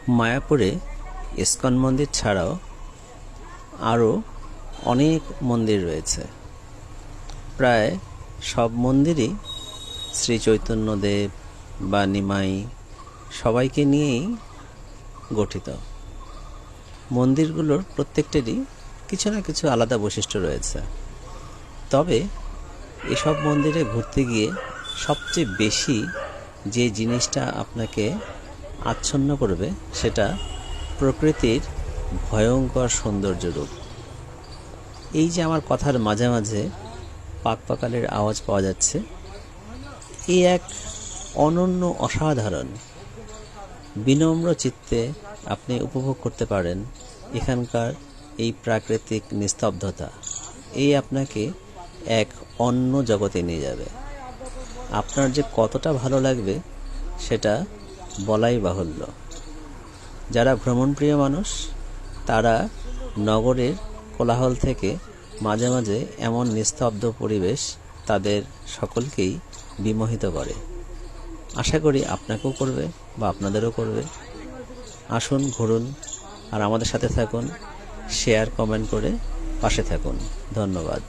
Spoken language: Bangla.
মায়াপুরে ইসকন মন্দির ছাড়াও আরও অনেক মন্দির রয়েছে। প্রায় সব মন্দিরই শ্রী চৈতন্যদেব বা নিমাই সবাইকে নিয়েই গঠিত। মন্দিরগুলোর প্রত্যেকটারই কিছু না কিছু আলাদা বৈশিষ্ট্য রয়েছে। তবে এসব মন্দিরে ঘুরতে গিয়ে সবচেয়ে বেশি যে জিনিসটা আপনাকে আচ্ছন্ন করবে সেটা প্রকৃতির ভয়ঙ্কর সৌন্দর্য রূপ। এই যে আমার কথার মাঝে মাঝে পাকপাকালের আওয়াজ পাওয়া যাচ্ছে, এই এক অনন্য অসাধারণ বিনম্র চিত্তে আপনি উপভোগ করতে পারেন এখানকার এই প্রাকৃতিক নিস্তব্ধতা। এই আপনাকে এক অন্য জগতে নিয়ে যাবে। আপনার যে কতটা ভালো লাগবে সেটা বলাই বাহুল্য। যারা ভ্রমণপ্রিয় মানুষ তারা নগরের কোলাহল থেকে মাঝে মাঝে এমন নিস্তব্ধ পরিবেশ তাদের সকলকেই বিমোহিত করে। আশা করি আপনাকেও করবে বা আপনাদেরও করবে। আসুন, ঘুরুন, আর আমাদের সাথে থাকুন। শেয়ার, কমেন্ট করে পাশে থাকুন। ধন্যবাদ।